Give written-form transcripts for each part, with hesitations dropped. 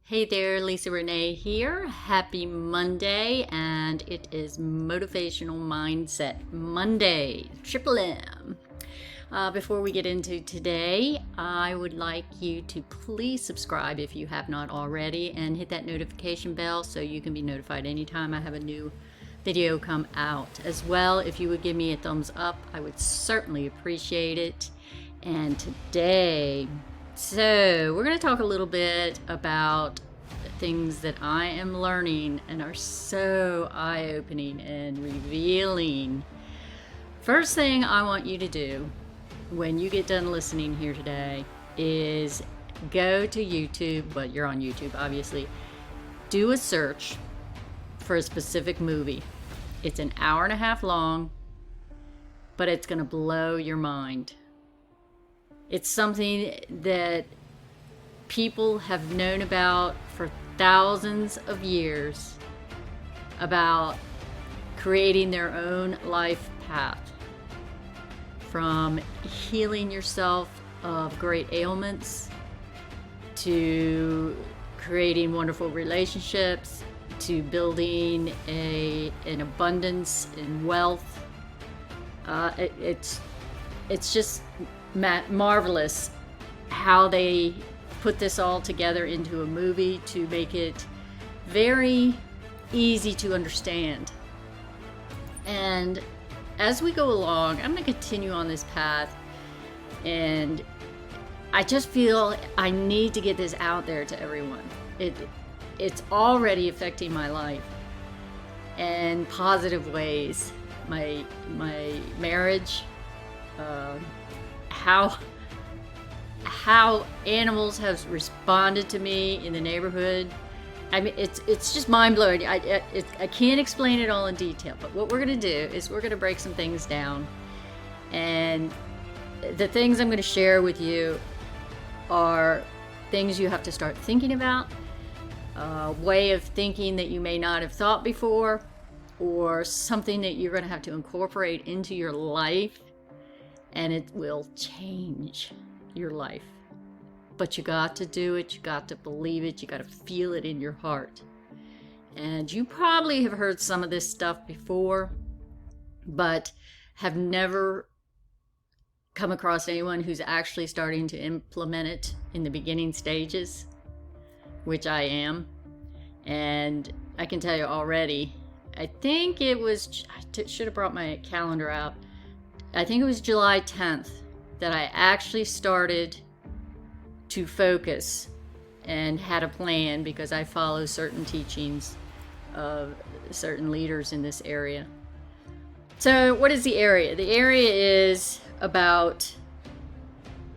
Hey there, Lisa Renee here. Happy Monday, and it is Motivational Mindset Monday, Triple M. Before we get into today, I would like you to please subscribe if you have not already and hit that notification bell so you can be notified anytime I have a new video come out. As well, if you would give me a thumbs up, I would certainly appreciate it. And today, so we're going to talk a little bit about things that I am learning and are so eye-opening and revealing. First thing I want you to do when you get done listening here today is go to YouTube, but you're on YouTube obviously, do a search for a specific movie. It's an hour and a half long, but it's going to blow your mind. It's something that people have known about for thousands of years, about creating their own life path, from healing yourself of great ailments to creating wonderful relationships to building an abundance in wealth. It's just marvelous how they put this all together into a movie to make it very easy to understand. And as we go along, I'm going to continue on this path, and I just feel I need to get this out there to everyone. It's already affecting my life in positive ways. My marriage, how animals have responded to me in the neighborhood. I mean, it's just mind-blowing. I can't explain it all in detail, but what we're going to do is we're going to break some things down. And the things I'm going to share with you are things you have to start thinking about, a way of thinking that you may not have thought before, or something that you're going to have to incorporate into your life, and it will change your life. But you got to do it, you got to believe it, you got to feel it in your heart. And you probably have heard some of this stuff before, but have never come across anyone who's actually starting to implement it in the beginning stages, which I am. And I can tell you already, I think it was, I should have brought my calendar out. I think it was July 10th that I actually started to focus and had a plan, because I follow certain teachings of certain leaders in this area. So what is the area? The area is about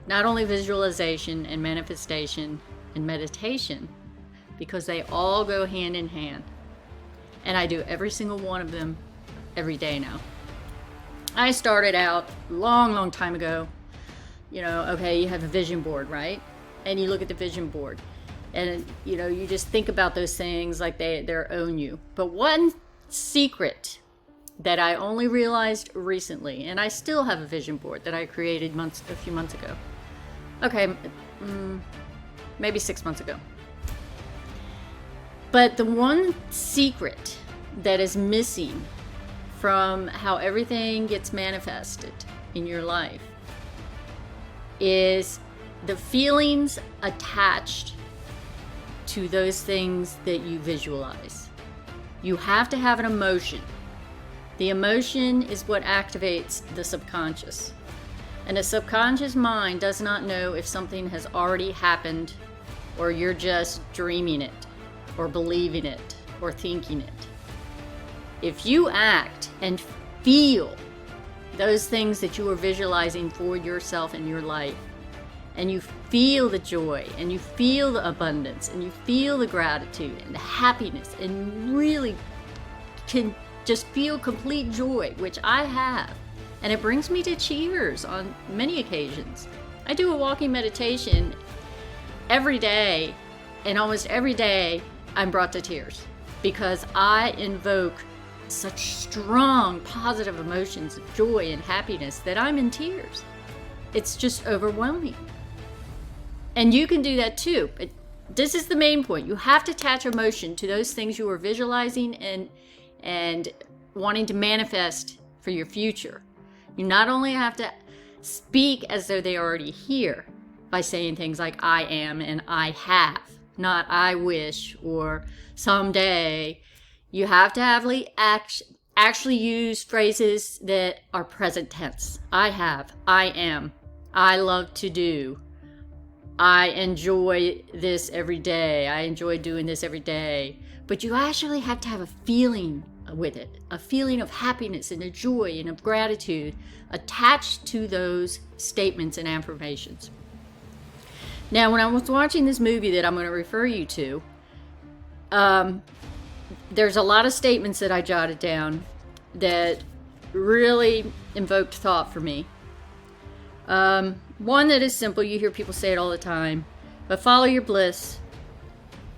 not only visualization and manifestation and meditation, because they all go hand in hand. And I do every single one of them every day now. I started out long time ago. You know, okay, you have a vision board, right? And you look at the vision board, and you know, you just think about those things like they're own you. But one secret that I only realized recently, and I still have a vision board that I created a few months ago. Okay, maybe 6 months ago. But the one secret that is missing from how everything gets manifested in your life is the feelings attached to those things that you visualize. You have to have an emotion. The emotion is what activates the subconscious. And the subconscious mind does not know if something has already happened, or you're just dreaming it, or believing it, or thinking it. If you act and feel those things that you are visualizing for yourself in your life, and you feel the joy, and you feel the abundance, and you feel the gratitude and the happiness, and really can just feel complete joy, which I have, and it brings me to tears on many occasions. I do a walking meditation every day, and almost every day I'm brought to tears, because I invoke such strong positive emotions of joy and happiness that I'm in tears. It's just overwhelming. And you can do that too. But this is the main point. You have to attach emotion to those things you are visualizing and wanting to manifest for your future. You not only have to speak as though they are already here by saying things like I am and I have, not I wish or someday. You have to actually use phrases that are present tense. I have, I am, I love to do, I enjoy this every day, I enjoy doing this every day. But you actually have to have a feeling with it, a feeling of happiness and a joy and of gratitude attached to those statements and affirmations. Now, when I was watching this movie that I'm going to refer you to, there's a lot of statements that I jotted down that really invoked thought for me. One that is simple, you hear people say it all the time, but follow your bliss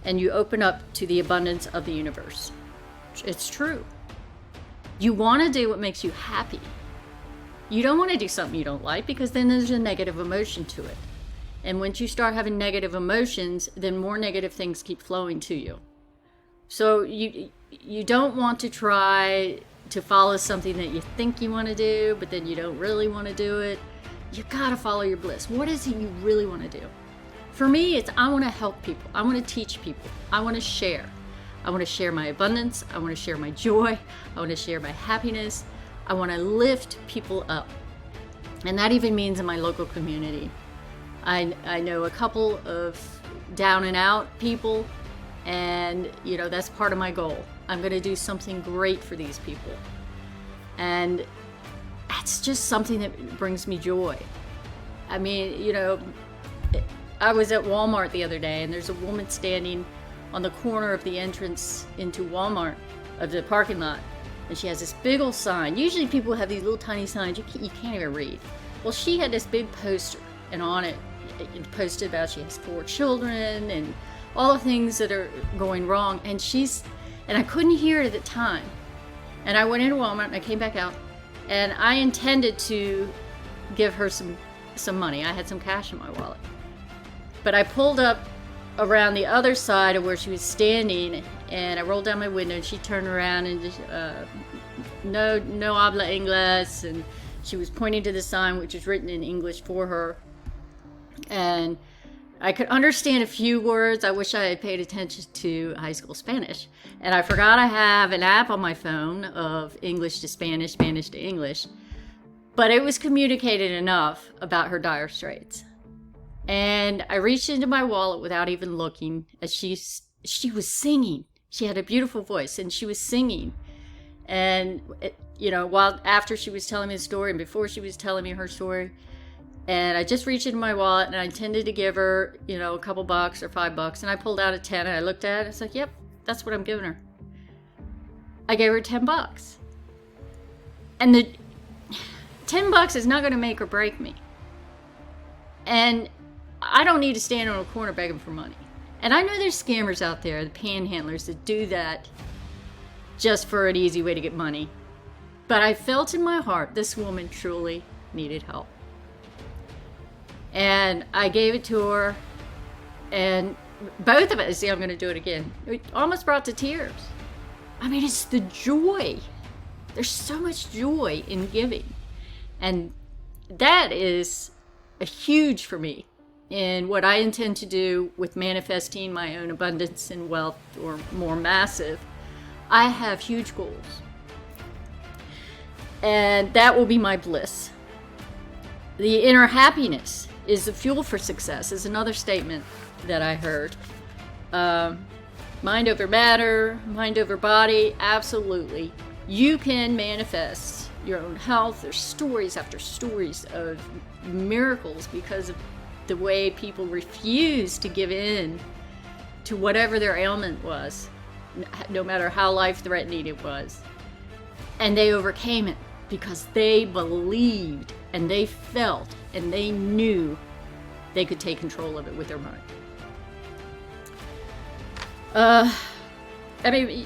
and you open up to the abundance of the universe. It's true. You want to do what makes you happy. You don't want to do something you don't like, because then there's a negative emotion to it. And once you start having negative emotions, then more negative things keep flowing to you. So you don't want to try to follow something that you think you want to do, but then you don't really want to do it. You gotta follow your bliss. What is it you really want to do? For me, it's I want to help people. I want to teach people. I want to share. I want to share my abundance. I want to share my joy. I want to share my happiness. I want to lift people up. And that even means in my local community. I know a couple of down and out people, and that's part of my goal. I'm going to do something great for these people. And that's just something that brings me joy. I mean, I was at Walmart the other day, and there's a woman standing on the corner of the entrance into Walmart, of the parking lot, and she has this big old sign. Usually people have these little tiny signs you can't even read. Well, she had this big poster, and on it posted about she has 4 children and all the things that are going wrong, and I couldn't hear it at the time. And I went into Walmart and I came back out, and I intended to give her some money. I had some cash in my wallet. But I pulled up around the other side of where she was standing, and I rolled down my window, and she turned around and just, no habla inglés, and she was pointing to the sign, which was written in English for her. And I could understand a few words. I wish I had paid attention to high school Spanish. And I forgot I have an app on my phone of English to Spanish, Spanish to English. But it was communicated enough about her dire straits. And I reached into my wallet without even looking, as she was singing. She had a beautiful voice, and she was singing. And, while after she was telling me the story and before she was telling me her story, and I just reached into my wallet, and I intended to give her, a couple bucks or $5, and I pulled out a 10, and I looked at it, and I was like, yep, that's what I'm giving her. I gave her $10. And the $10 is not going to make or break me. And I don't need to stand on a corner begging for money. And I know there's scammers out there, the panhandlers, that do that just for an easy way to get money. But I felt in my heart this woman truly needed help. And I gave it to her, and both of us, see, I'm going to do it again. It almost brought to tears. I mean, it's the joy. There's so much joy in giving. And that is a huge for me in what I intend to do with manifesting my own abundance and wealth, or more massive. I have huge goals. And that will be my bliss. The inner happiness is the fuel for success, is another statement that I heard. Mind over matter, mind over body, absolutely. You can manifest your own health. There's stories after stories of miracles because of the way people refuse to give in to whatever their ailment was, no matter how life-threatening it was. And they overcame it because they believed and they felt and they knew they could take control of it with their mind. I mean,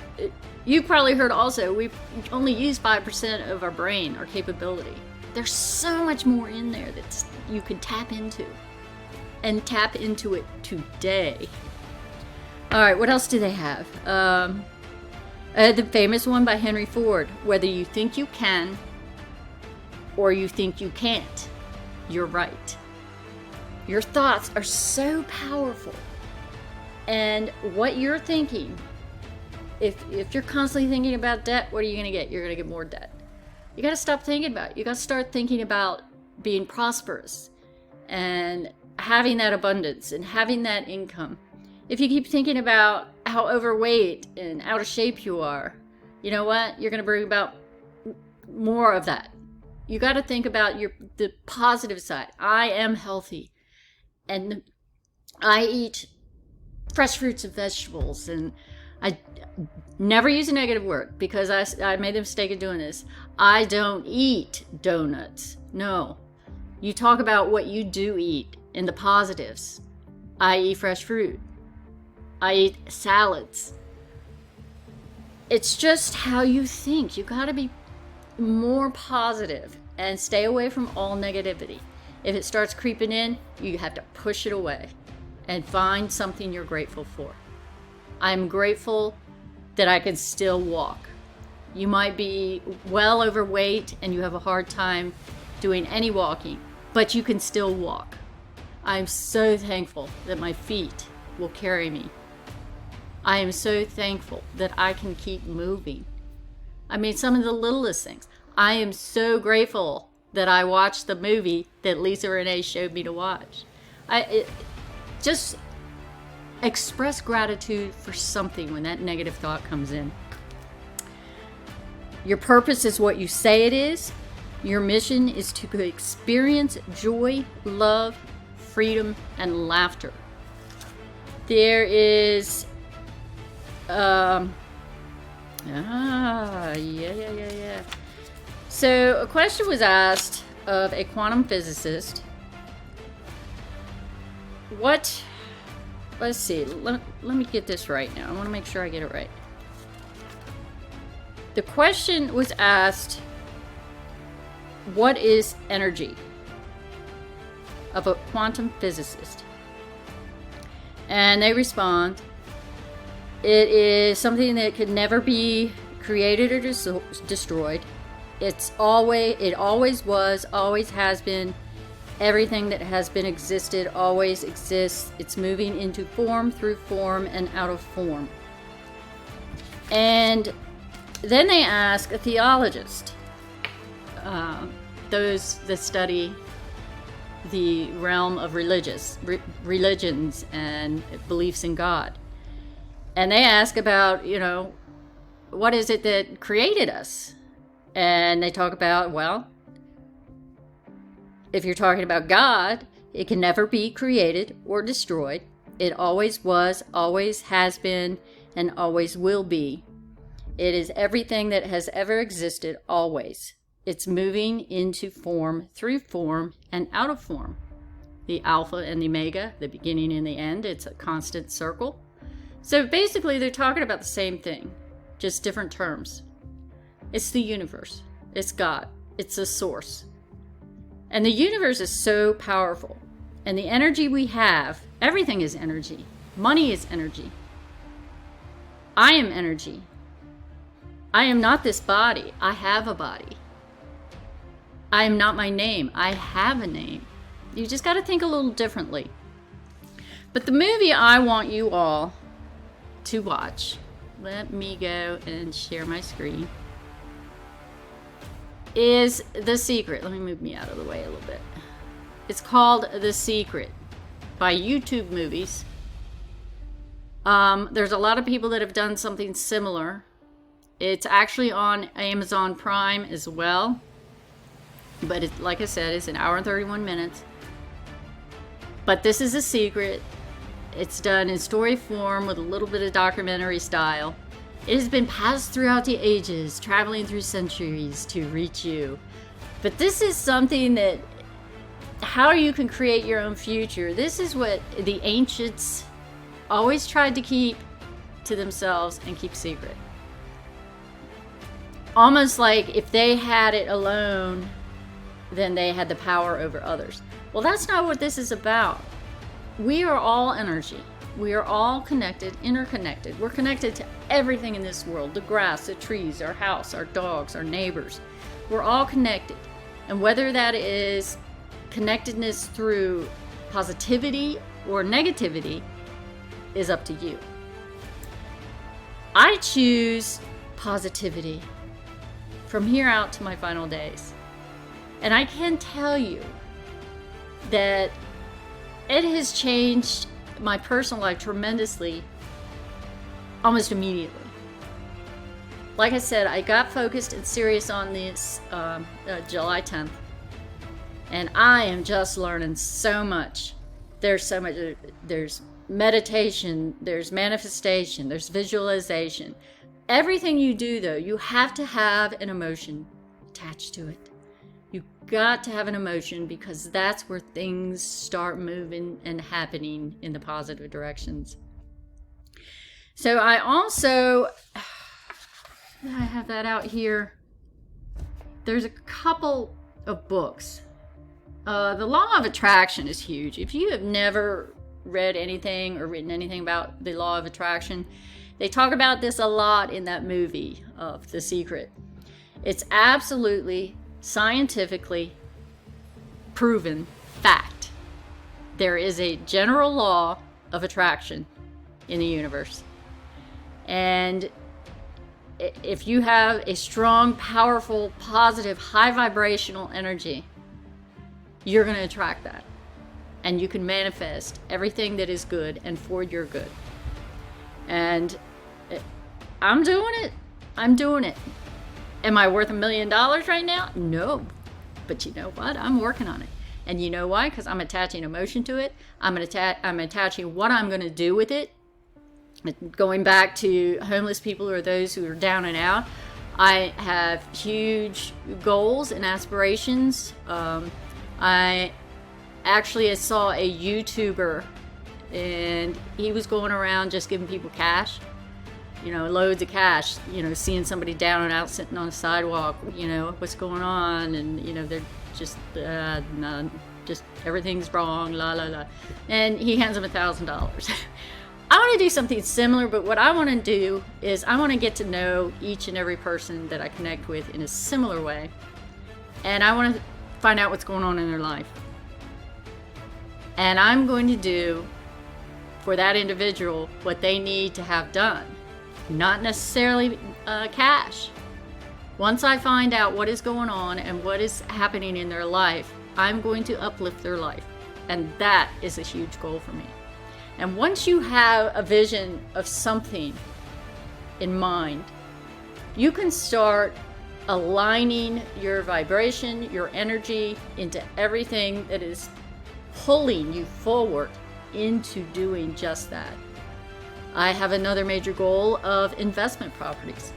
you probably heard also, we only use 5% of our brain, our capability. There's so much more in there that you can tap into. And tap into it today. All right, what else do they have? The famous one by Henry Ford: whether you think you can or you think you can't, you're right. Your thoughts are so powerful. And what you're thinking, if you're constantly thinking about debt, what are you going to get? You're going to get more debt. You got to stop thinking about it. You got to start thinking about being prosperous and having that abundance and having that income. If you keep thinking about how overweight and out of shape you are, you know what? You're going to bring about more of that. You got to think about the positive side. I am healthy, and I eat fresh fruits and vegetables, and I never use a negative word because I made the mistake of doing this. I don't eat donuts. No. You talk about what you do eat in the positives. I eat fresh fruit. I eat salads. It's just how you think. You got to be more positive and stay away from all negativity. If it starts creeping in, you have to push it away and find something you're grateful for. I'm grateful that I can still walk. You might be well overweight and you have a hard time doing any walking, but you can still walk. I'm so thankful that my feet will carry me. I am so thankful that I can keep moving. I mean, some of the littlest things. I am so grateful that I watched the movie that Lisa Renee showed me to watch. Just express gratitude for something when that negative thought comes in. Your purpose is what you say it is. Your mission is to experience joy, love, freedom, and laughter. There is yeah. So a question was asked of a quantum physicist. Let's see, let me get this right now. I want to make sure I get it right. The question was asked, what is energy? Of a quantum physicist. And they respond, it is something that could never be created or destroyed. It always was, always has been. Everything that has been existed always exists. It's moving into form, through form, and out of form. And then they ask a theologist, those that study the realm of religions and beliefs in God. And they ask about, what is it that created us? And they talk about, well, if you're talking about God, it can never be created or destroyed. It always was, always has been, and always will be. It is everything that has ever existed, always. It's moving into form, through form, and out of form. The alpha and the omega, the beginning and the end, it's a constant circle. So basically, they're talking about the same thing, just different terms. It's the universe. It's God. It's the source. And the universe is so powerful. And the energy we have, everything is energy. Money is energy. I am energy. I am not this body. I have a body. I am not my name. I have a name. You just got to think a little differently. But the movie I want you all to watch, let me go and share my screen, is The Secret. Let me move me out of the way a little bit. It's called The Secret by YouTube Movies. There's a lot of people that have done something similar. It's actually on Amazon Prime as well. But like I said, it's an hour and 31 minutes. But this is a secret. It's done in story form with a little bit of documentary style. It has been passed throughout the ages, traveling through centuries to reach you. But this is something that, how you can create your own future. This is what the ancients always tried to keep to themselves and keep secret. Almost like if they had it alone, then they had the power over others. Well, that's not what this is about. We are all energy. We are all connected, interconnected. We're connected to everything in this world, the grass, the trees, our house, our dogs, our neighbors. We're all connected. And whether that is connectedness through positivity or negativity is up to you. I choose positivity from here out to my final days. And I can tell you that it has changed my personal life tremendously almost immediately. Like I said, I got focused and serious on this July 10th. And I am just learning so much. There's so much. There's meditation, there's manifestation, there's visualization. Everything you do, though, you have to have an emotion attached to it. You've got to have an emotion, because that's where things start moving and happening in the positive directions. So I have that out here. There's a couple of books. The Law of Attraction is huge. If you have never read anything or written anything about the Law of Attraction, they talk about this a lot in that movie of The Secret. It's absolutely scientifically proven fact. There is a general law of attraction in the universe. And if you have a strong, powerful, positive, high vibrational energy, you're going to attract that. And you can manifest everything that is good and for your good. And I'm doing it. I'm doing it. Am I worth $1 million right now? No. But you know what? I'm working on it. And you know why? Because I'm attaching emotion to it. I'm attaching what I'm going to do with it. Going back to homeless people or those who are down and out, I have huge goals and aspirations. I actually saw a YouTuber, and he was going around just giving people cash, loads of cash, seeing somebody down and out sitting on a sidewalk, what's going on, and they're just just everything's wrong, la la la, and he hands them $1,000. I want to do something similar, but what I want to do is I want to get to know each and every person that I connect with in a similar way, and I want to find out what's going on in their life. And I'm going to do for that individual what they need to have done, not necessarily cash. Once I find out what is going on and what is happening in their life, I'm going to uplift their life. And that is a huge goal for me. And once you have a vision of something in mind, you can start aligning your vibration, your energy into everything that is pulling you forward into doing just that. I have another major goal of investment properties,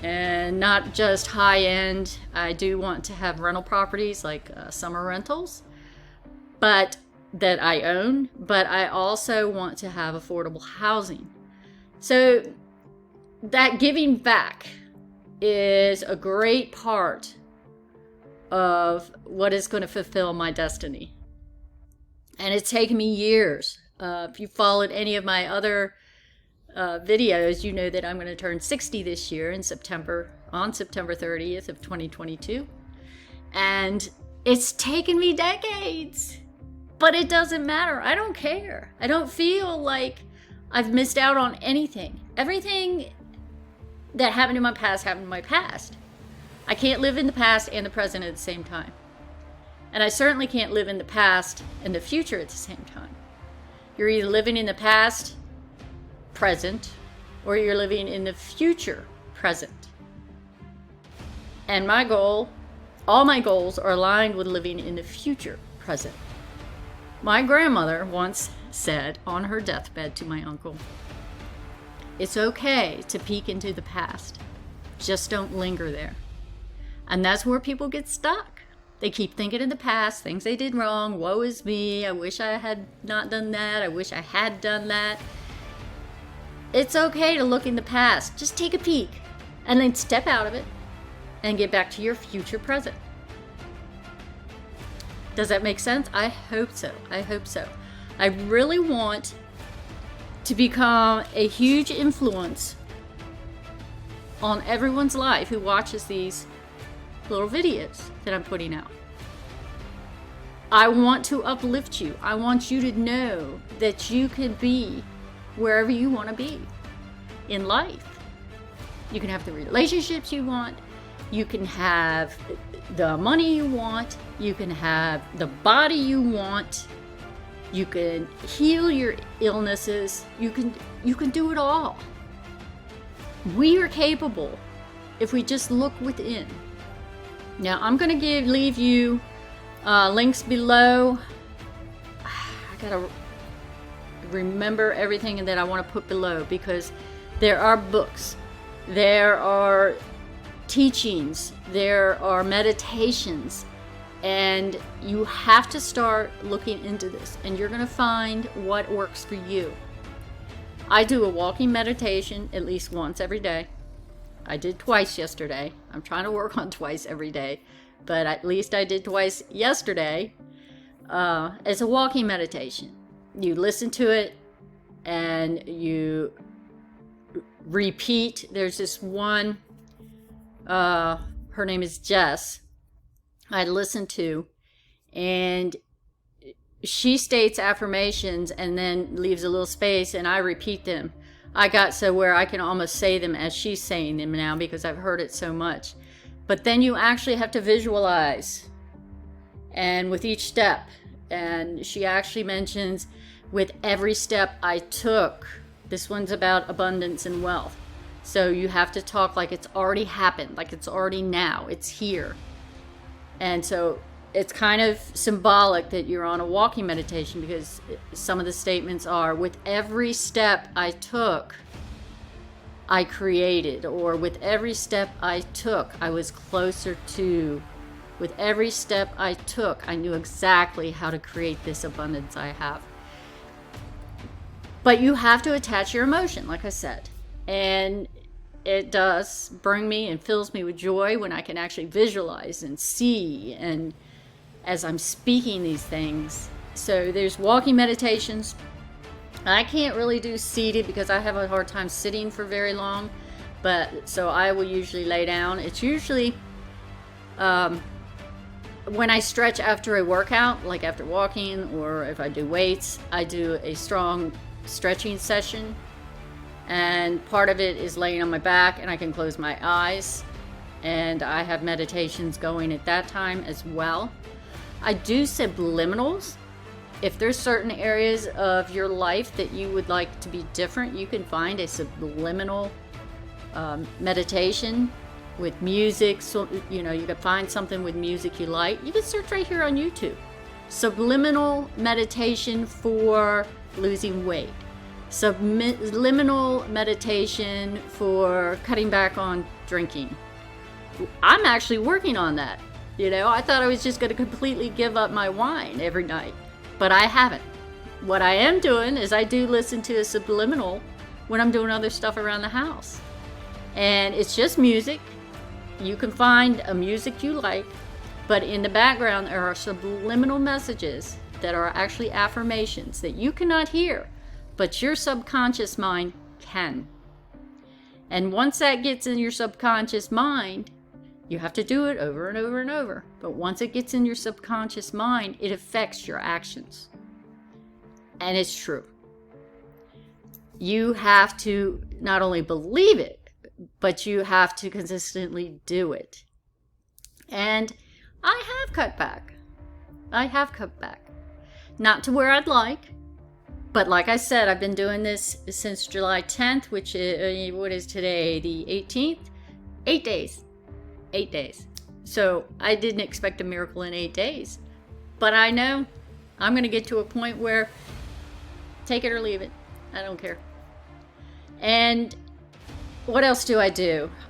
and not just high end. I do want to have rental properties like summer rentals, but that I own, but I also want to have affordable housing. So that giving back is a great part of what is going to fulfill my destiny. And it's taken me years. If you followed any of my other videos, you know that I'm going to turn 60 this year in September, on September 30th of 2022. And it's taken me decades, but it doesn't matter. I don't care. I don't feel like I've missed out on anything. Everything that happened in my past happened in my past. I can't live in the past and the present at the same time. And I certainly can't live in the past and the future at the same time. You're either living in the past, present, or you're living in the future, present. And my goal, all my goals are aligned with living in the future, present. My grandmother once said on her deathbed to my uncle, "It's okay to peek into the past. Just don't linger there." And that's where people get stuck. They keep thinking in the past, things they did wrong, woe is me, I wish I had not done that, I wish I had done that. It's okay to look in the past. Just take a peek and then step out of it and get back to your future present. Does that make sense? I hope so. I hope so. I really want to become a huge influence on everyone's life who watches these little videos that I'm putting out. I want to uplift you. I want you to know that you can be wherever you want to be in life. You can have the relationships you want. You can have the money you want. You can have the body you want. You can heal your illnesses. You can do it all. We are capable if we just look within. Now, I'm going to leave you links below. I got to remember everything that I want to put below, because there are books, there are teachings, there are meditations, and you have to start looking into this, and you're going to find what works for you. I do a walking meditation at least once every day. I did twice yesterday. I'm trying to work on twice every day, but at least I did twice yesterday. It's a walking meditation. You listen to it and you repeat. There's this one, her name is Jess, I listen to, and she states affirmations and then leaves a little space, and I repeat them. I got so where I can almost say them as she's saying them now, because I've heard it so much. But then you actually have to visualize, and with each step, and she actually mentions, with every step I took. This one's about abundance and wealth. So you have to talk like it's already happened, like it's already now, it's here. And so it's kind of symbolic that you're on a walking meditation, because some of the statements are, with every step I took, I created, or with every step I took, I was closer to. With every step I took, I knew exactly how to create this abundance I have. But you have to attach your emotion, like I said. And it does bring me and fills me with joy when I can actually visualize and see, and as I'm speaking these things. So there's walking meditations. I can't really do seated because I have a hard time sitting for very long, but so I will usually lay down. It's usually when I stretch after a workout, like after walking, or if I do weights, I do a strong stretching session, and part of it is laying on my back, and I can close my eyes, and I have meditations going at that time as well. I do subliminals. If there's certain areas of your life that you would like to be different, you can find a subliminal meditation with music. So, you know, you can find something with music you like. You can search right here on YouTube. Subliminal meditation for losing weight. Subliminal meditation for cutting back on drinking. I'm actually working on that. You know, I thought I was just going to completely give up my wine every night, but I haven't. What I am doing is I do listen to a subliminal when I'm doing other stuff around the house. And it's just music. You can find a music you like, but in the background there are subliminal messages that are actually affirmations that you cannot hear, but your subconscious mind can. And once that gets in your subconscious mind, you have to do it over and over and over. But once it gets in your subconscious mind, it affects your actions. And it's true. You have to not only believe it, but you have to consistently do it. And I have cut back. Not to where I'd like. But like I said, I've been doing this since July 10th, which is, what is today, the 18th? 8 days. 8 days. So I didn't expect a miracle in 8 days. But I know I'm going to get to a point where take it or leave it. I don't care. And what else do?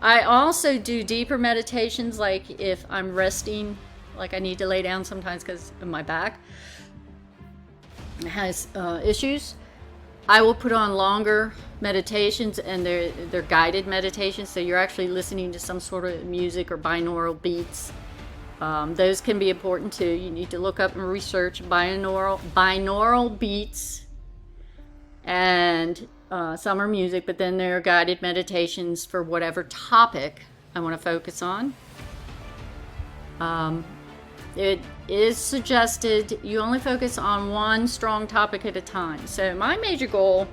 I also do deeper meditations, like if I'm resting, like I need to lay down sometimes because of my back has issues. I will put on longer meditations, and they're guided meditations, so you're actually listening to some sort of music or binaural beats. Those can be important too. You need to look up and research binaural beats. and some are music, but then there are guided meditations for whatever topic I want to focus on. It is suggested you only focus on one strong topic at a time. So my major goal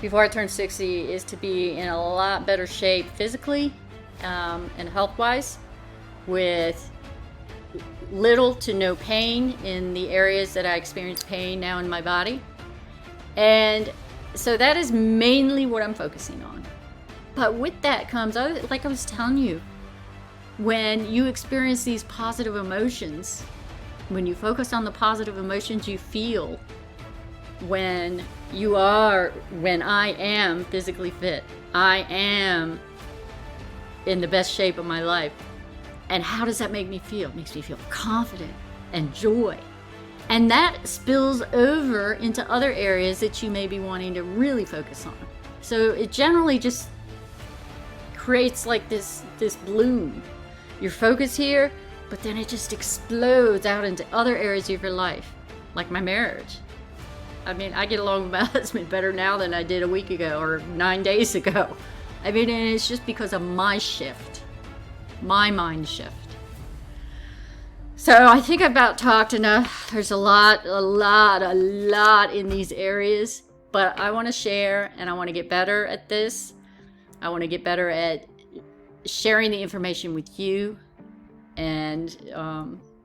before I turn 60 is to be in a lot better shape physically and health-wise, with little to no pain in the areas that I experience pain now in my body. And so that is mainly what I'm focusing on. But with that comes, like I was telling you, when you experience these positive emotions, when you focus on the positive emotions you feel when I am physically fit, I am in the best shape of my life. And how does that make me feel? It makes me feel confident and joy. And that spills over into other areas that you may be wanting to really focus on. So it generally just creates like this bloom. You're focused here, but then it just explodes out into other areas of your life, like my marriage. I mean, I get along with my husband better now than I did a week ago or 9 days ago. I mean, and it's just because of my shift, my mind shift. So I think I've about talked enough. There's a lot in these areas, but I want to share and I want to get better at this. I want to get better at sharing the information with you, and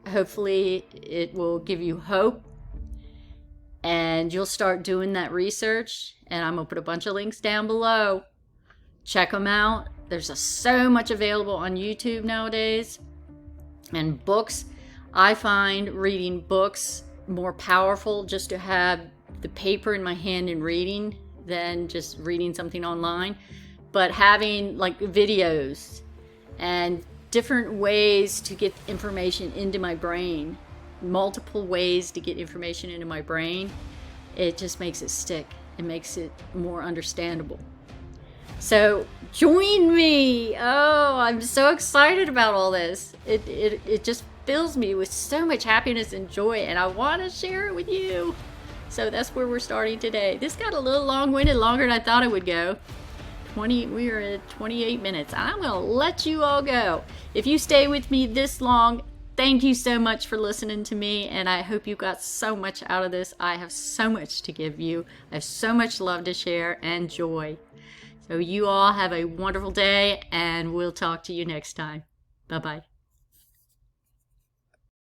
hopefully it will give you hope and you'll start doing that research. And I'm gonna put a bunch of links down below. Check them out. There's so much available on YouTube nowadays, and books. I find reading books more powerful, just to have the paper in my hand and reading, than just reading something online. But having like videos and different ways to get information into my brain, multiple ways to get information into my brain, it just makes it stick. It makes it more understandable. So join me. Oh, I'm so excited about all this. It just fills me with so much happiness and joy, and I want to share it with you. So that's where we're starting today. This got a little long-winded, longer than I thought it would go. We are at 28 minutes. I'm going to let you all go. If you stay with me this long, thank you so much for listening to me, and I hope you got so much out of this. I have so much to give you. I have so much love to share and joy. So you all have a wonderful day, and we'll talk to you next time. Bye-bye.